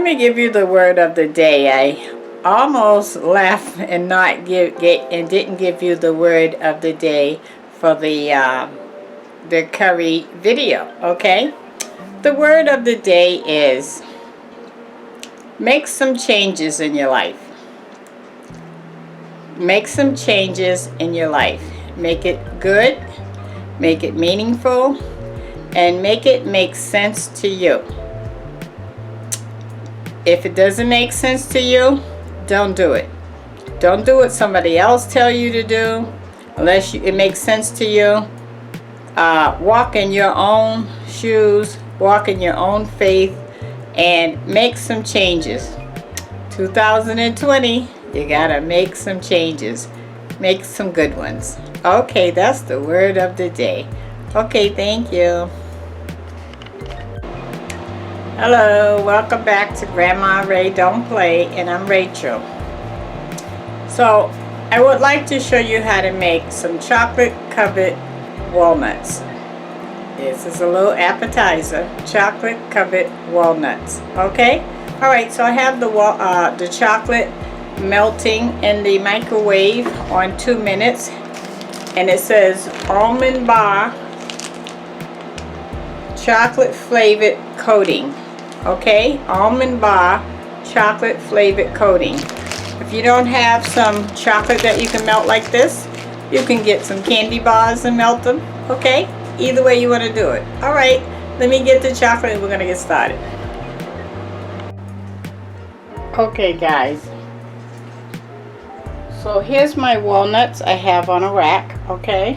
me give you the word of the day. I almost left and didn't give you the word of the day for the curry video. Okay, the word of the day is make some changes in your life. Make some changes in your life. Make it good, make it meaningful, and make it make sense to you. If it doesn't make sense to you, don't do it. Don't do what somebody else tell you to do unless it makes sense to you. Walk in your own shoes, walk in your own faith, and make some changes. 2020, you gotta make some changes. Make some good ones. Okay, that's the word of the day. Okay, thank you. Hello, welcome back to Grandma Ray Don't Play, and I'm Rachel. So, I would like to show you how to make some chocolate covered walnuts. This is a little appetizer, chocolate covered walnuts. Okay? Alright, so I have the chocolate melting in the microwave on 2 minutes, and it says almond bar chocolate flavored coating. Okay, almond bar chocolate flavored coating. If you don't have some chocolate that you can melt like this, you can get some candy bars and melt them. Okay, either way you want to do it. Alright, let me get the chocolate and we're gonna get started. Okay guys, so here's my walnuts I have on a rack. Okay,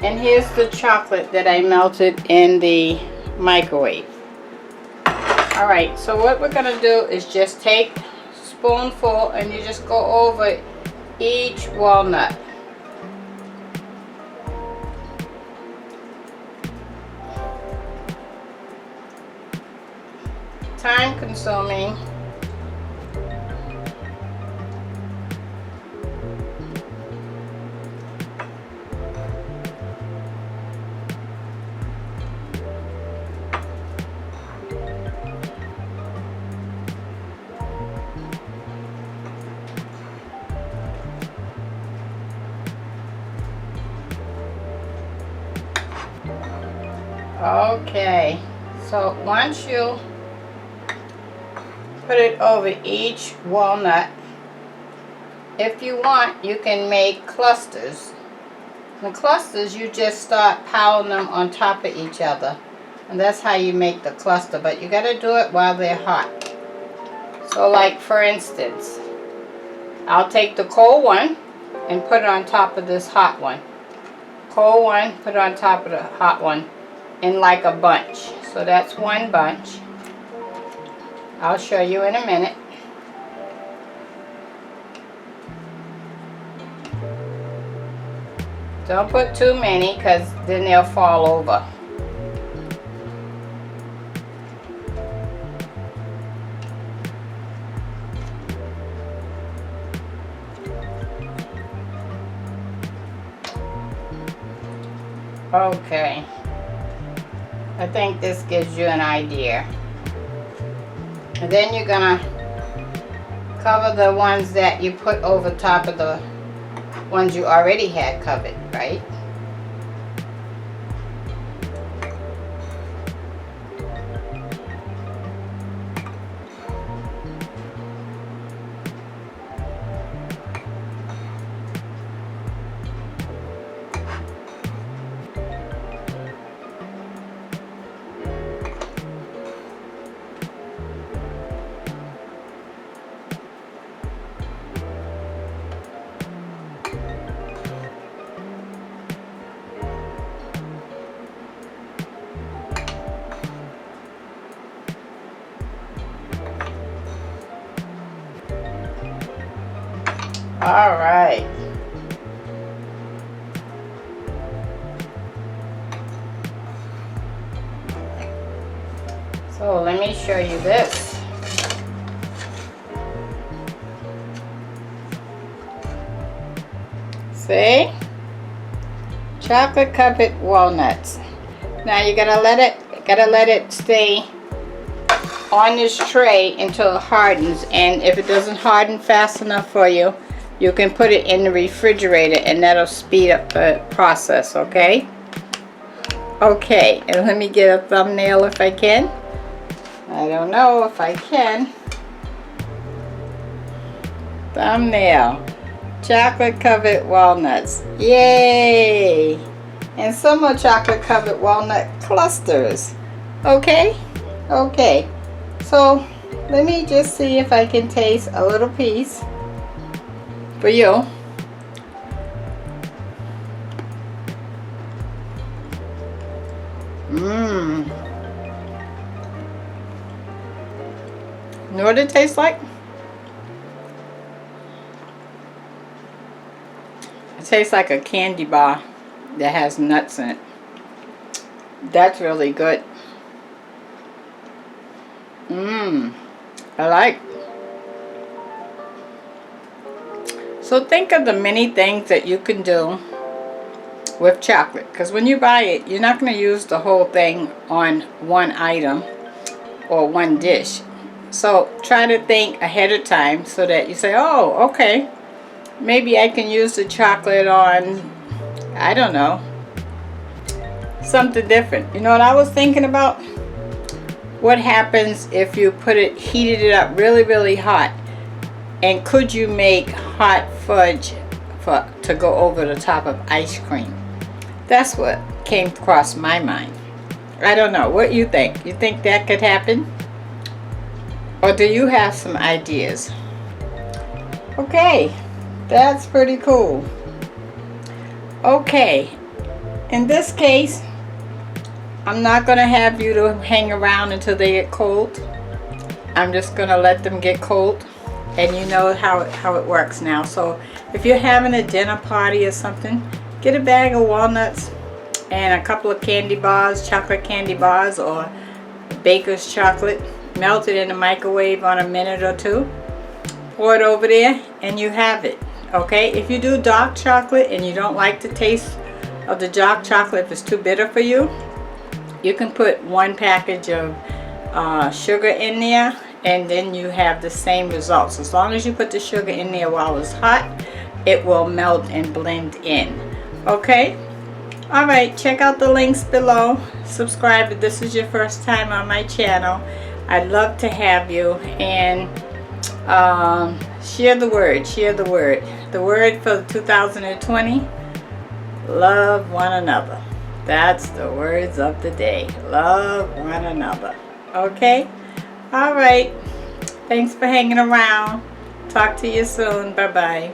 and here's the chocolate that I melted in the microwave. Alright, so what we're gonna do is just take a spoonful and you just go over each walnut. Time consuming. Okay, so once you put it over each walnut, if you want, you can make clusters. The clusters, you just start piling them on top of each other, and that's how you make the cluster, but you got to do it while they're hot. So like for instance, I'll take the cold one and put it on top of this hot one. Cold one, put it on top of the hot one in like a bunch. So that's one bunch. I'll show you in a minute. Don't put too many because then they'll fall over. Okay, I think this gives you an idea. And then you're gonna cover the ones that you put over top of the ones you already had covered, right? All right. So let me show you this. See? Chocolate covered walnuts. Now you gotta let it stay on this tray until it hardens, and if it doesn't harden fast enough for you, you can put it in the refrigerator and that'll speed up the process, okay? Okay, and let me get a thumbnail if I can. I don't know if I can. Thumbnail. Chocolate covered walnuts. Yay! And some more chocolate covered walnut clusters. Okay? Okay. So let me just see if I can taste a little piece for you. Mmm. You know what it tastes like? It tastes like a candy bar that has nuts in it. That's really good. Mmm. I like. So think of the many things that you can do with chocolate, because when you buy it, you're not going to use the whole thing on one item or one dish. So try to think ahead of time so that you say, oh, okay, maybe I can use the chocolate on, I don't know, something different. You know what I was thinking about? What happens if you heated it up really, really hot? And could you make hot fudge to go over the top of ice cream? That's what came across my mind. I don't know. What you think? You think that could happen? Or do you have some ideas? Okay, that's pretty cool. Okay, in this case, I'm not going to have you to hang around until they get cold. I'm just going to let them get cold. And you know how it works now. So if you're having a dinner party or something, get a bag of walnuts and a couple of candy bars, chocolate candy bars or baker's chocolate. Melt it in the microwave on a minute or two. Pour it over there and you have it. Okay, if you do dark chocolate and you don't like the taste of the dark chocolate, if it's too bitter for you, you can put one package of sugar in there, and then you have the same results. As long as you put the sugar in there while it's hot, it will melt and blend in. Okay? Alright, check out the links below. Subscribe if this is your first time on my channel. I'd love to have you. And share the word. Share the word. The word for 2020, love one another. That's the words of the day. Love one another. Okay? Alright. Thanks for hanging around. Talk to you soon. Bye-bye.